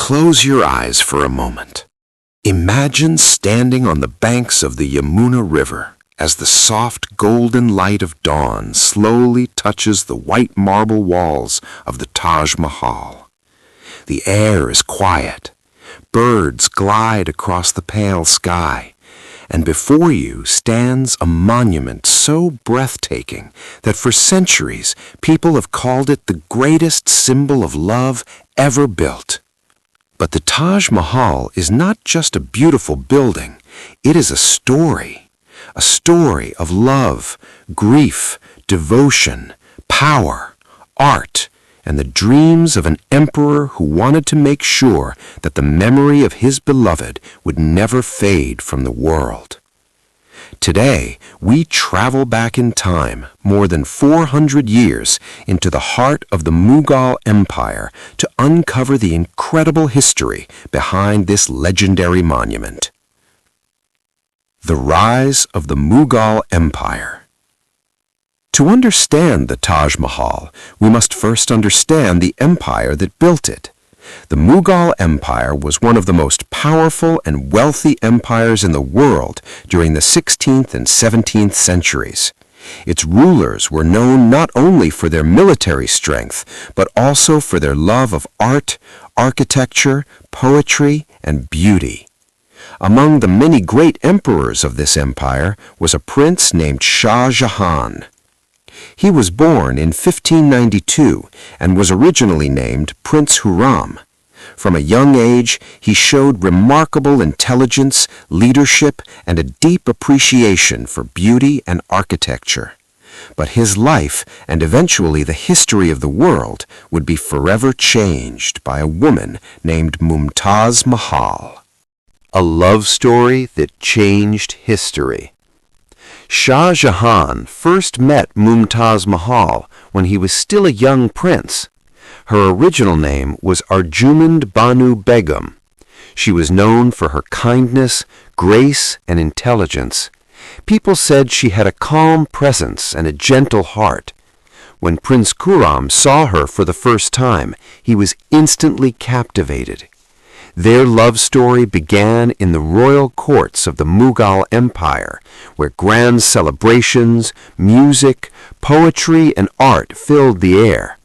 Close your eyes for a moment. Imagine standing on the banks of the Yamuna River as the soft golden light of dawn slowly touches the white marble walls of the Taj Mahal. The air is quiet. Birds glide across the pale sky, and before you stands a monument so breathtaking that for centuries people have called it the greatest symbol of love ever built. But the Taj Mahal is not just a beautiful building, it is a story of love, grief, devotion, power, art, and the dreams of an emperor who wanted to make sure that the memory of his beloved would never fade from the world. Today, we travel back in time more than 400 years into the heart of the Mughal Empire to uncover the incredible history behind this legendary monument. The rise of the Mughal Empire. To understand the Taj Mahal, we must first understand the empire that built it. The Mughal Empire was one of the most powerful and wealthy empires in the world during the 16th and 17th centuries. Its rulers were known not only for their military strength, but also for their love of art, architecture, poetry, and beauty. Among the many great emperors of this empire was a prince named Shah Jahan. He was born in 1592 and was originally named Prince Huram. From a young age, he showed remarkable intelligence, leadership, and a deep appreciation for beauty and architecture. But his life, and eventually the history of the world, would be forever changed by a woman named Mumtaz Mahal. A love story that changed history. Shah Jahan first met Mumtaz Mahal when he was still a young prince. Her original name was Arjumand Banu Begum. She was known for her kindness, grace, and intelligence. People said she had a calm presence and a gentle heart. When Prince Khurram saw her for the first time, he was instantly captivated. Their love story began in the royal courts of the Mughal Empire, where grand celebrations, music, poetry, and art filled the air.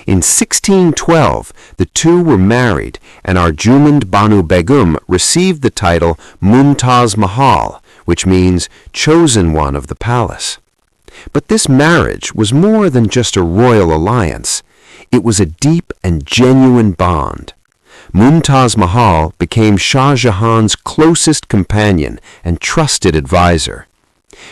In 1612, the two were married, and Arjumand Banu Begum received the title Mumtaz Mahal, which means chosen one of the palace. But this marriage was more than just a royal alliance. It was a deep and genuine bond. Mumtaz Mahal became Shah Jahan's closest companion and trusted advisor.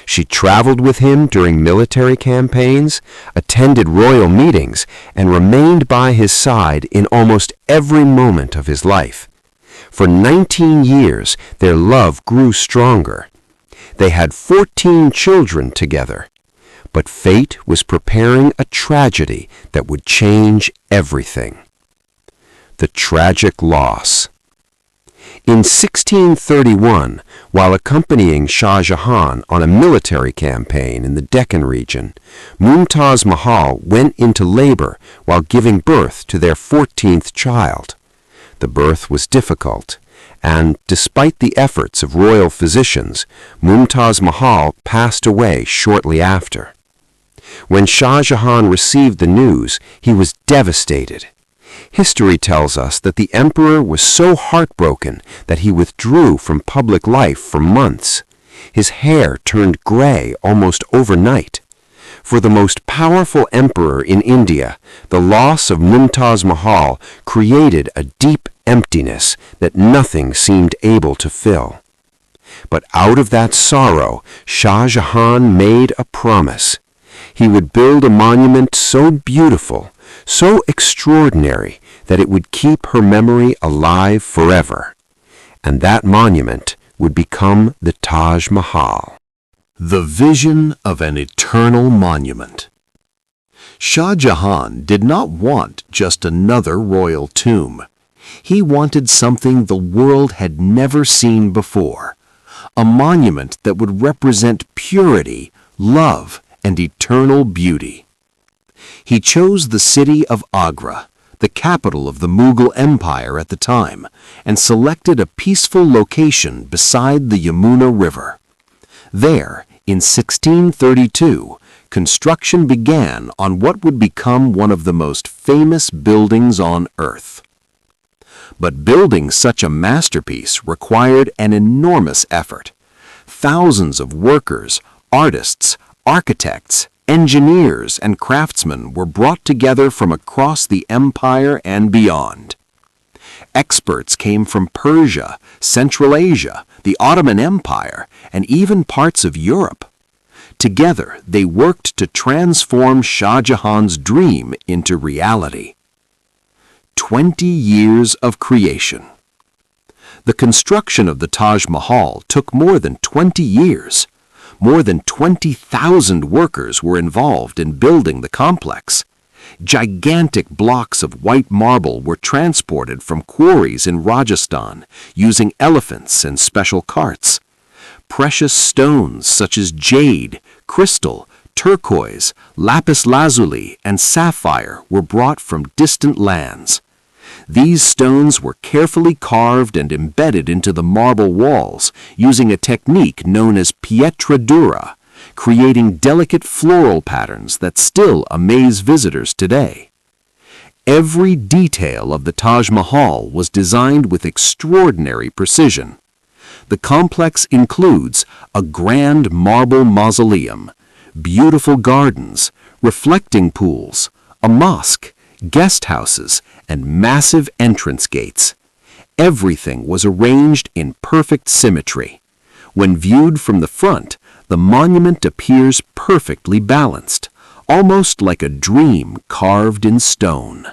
She traveled with him during military campaigns, attended royal meetings, and remained by his side in almost every moment of his life. For 19 years, their love grew stronger. They had 14 children together. But fate was preparing a tragedy that would change everything. The tragic loss. In 1631, while accompanying Shah Jahan on a military campaign in the Deccan region, Mumtaz Mahal went into labor while giving birth to their 14th child. The birth was difficult, and despite the efforts of royal physicians, Mumtaz Mahal passed away shortly after. When Shah Jahan received the news, he was devastated. History tells us that the emperor was so heartbroken that he withdrew from public life for months. His hair turned gray almost overnight. For the most powerful emperor in India, the loss of Mumtaz Mahal created a deep emptiness that nothing seemed able to fill. But out of that sorrow, Shah Jahan made a promise. He would build a monument so beautiful, so extraordinary, that it would keep her memory alive forever. And that monument would become the Taj Mahal. The vision of an eternal monument. Shah Jahan did not want just another royal tomb. He wanted something the world had never seen before, a monument that would represent purity, love, and eternal beauty. He chose the city of Agra, the capital of the Mughal Empire at the time, and selected a peaceful location beside the Yamuna River. There, in 1632, construction began on what would become one of the most famous buildings on earth. But building such a masterpiece required an enormous effort. Thousands of workers, artists, architects, engineers, and craftsmen were brought together from across the empire and beyond. Experts came from Persia, Central Asia, the Ottoman Empire, and even parts of Europe. Together, they worked to transform Shah Jahan's dream into reality. 20 years of creation. The construction of the Taj Mahal took more than 20 years. More than 20,000 workers were involved in building the complex. Gigantic blocks of white marble were transported from quarries in Rajasthan using elephants and special carts. Precious stones such as jade, crystal, turquoise, lapis lazuli, and sapphire were brought from distant lands. These stones were carefully carved and embedded into the marble walls using a technique known as pietra dura, creating delicate floral patterns that still amaze visitors today. Every detail of the Taj Mahal was designed with extraordinary precision. The complex includes a grand marble mausoleum, beautiful gardens, reflecting pools, a mosque, guest houses, and massive entrance gates. Everything was arranged in perfect symmetry. When viewed from the front, the monument appears perfectly balanced, almost like a dream carved in stone.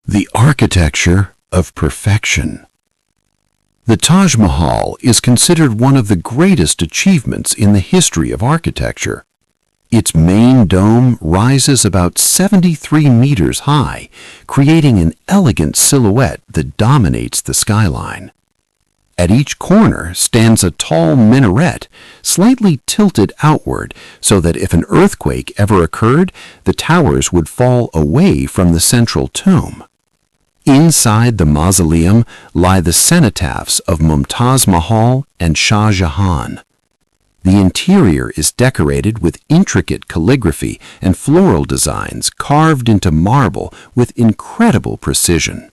The architecture of perfection. The Taj Mahal is considered one of the greatest achievements in the history of architecture. Its main dome rises about 73 meters high, creating an elegant silhouette that dominates the skyline. At each corner stands a tall minaret, slightly tilted outward so that if an earthquake ever occurred, the towers would fall away from the central tomb. Inside the mausoleum lie the cenotaphs of Mumtaz Mahal and Shah Jahan. The interior is decorated with intricate calligraphy and floral designs carved into marble with incredible precision.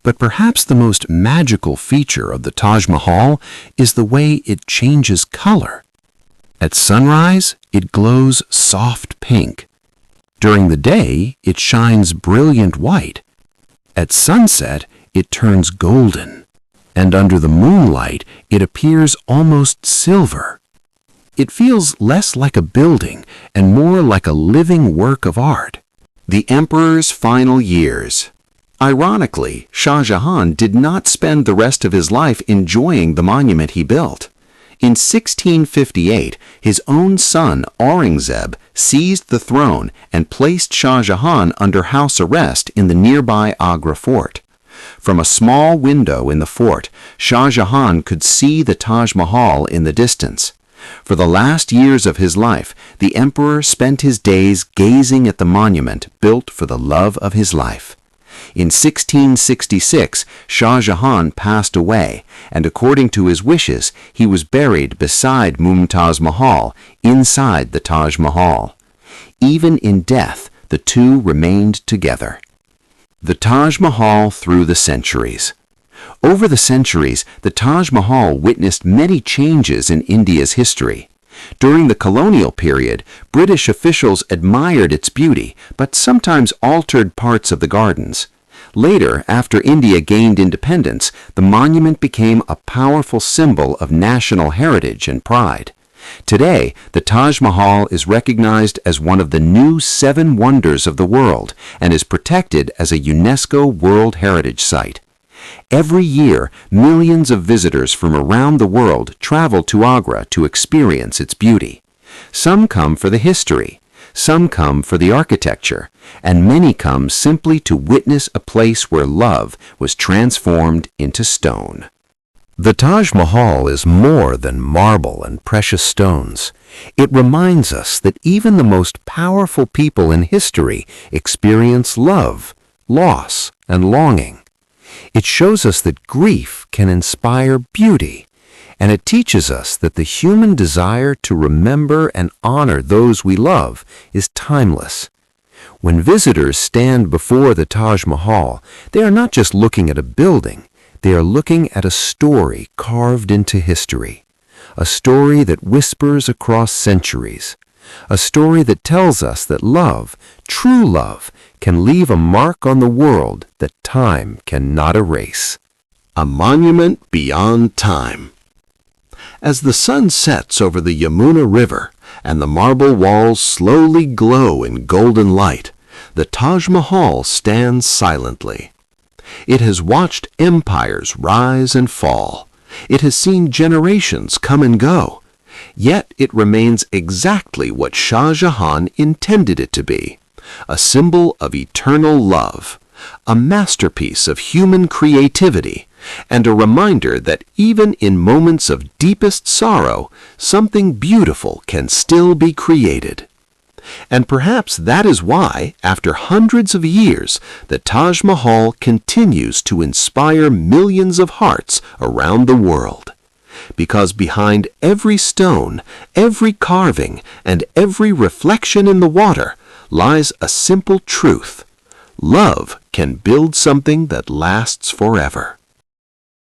But perhaps the most magical feature of the Taj Mahal is the way it changes color. At sunrise, it glows soft pink. During the day, it shines brilliant white. At sunset, it turns golden. And under the moonlight, it appears almost silver. It feels less like a building and more like a living work of art. The emperor's final years. Ironically, Shah Jahan did not spend the rest of his life enjoying the monument he built. In 1658, his own son Aurangzeb seized the throne and placed Shah Jahan under house arrest in the nearby Agra fort. From a small window in the fort, Shah Jahan could see the Taj Mahal in the distance. For the last years of his life, the emperor spent his days gazing at the monument built for the love of his life. In 1666, Shah Jahan passed away, and according to his wishes, he was buried beside Mumtaz Mahal, inside the Taj Mahal. Even in death, the two remained together. The Taj Mahal through the centuries. Over the centuries, the Taj Mahal witnessed many changes in India's history. During the colonial period, British officials admired its beauty, but sometimes altered parts of the gardens. Later, after India gained independence, the monument became a powerful symbol of national heritage and pride. Today, the Taj Mahal is recognized as one of the new 7 wonders of the world and is protected as a UNESCO World Heritage Site. Every year, millions of visitors from around the world travel to Agra to experience its beauty. Some come for the history, some come for the architecture, and many come simply to witness a place where love was transformed into stone. The Taj Mahal is more than marble and precious stones. It reminds us that even the most powerful people in history experience love, loss, and longing. It shows us that grief can inspire beauty, and it teaches us that the human desire to remember and honor those we love is timeless. When visitors stand before the Taj Mahal, they are not just looking at a building, they are looking at a story carved into history, a story that whispers across centuries, a story that tells us that love, true love, can leave a mark on the world that time cannot erase. A monument beyond time. As the sun sets over the Yamuna River and the marble walls slowly glow in golden light, the Taj Mahal stands silently. It has watched empires rise and fall. It has seen generations come and go. Yet it remains exactly what Shah Jahan intended it to be, a symbol of eternal love, a masterpiece of human creativity, and a reminder that even in moments of deepest sorrow, something beautiful can still be created. And perhaps that is why, after hundreds of years, the Taj Mahal continues to inspire millions of hearts around the world. Because behind every stone, every carving, and every reflection in the water lies a simple truth. Love can build something that lasts forever.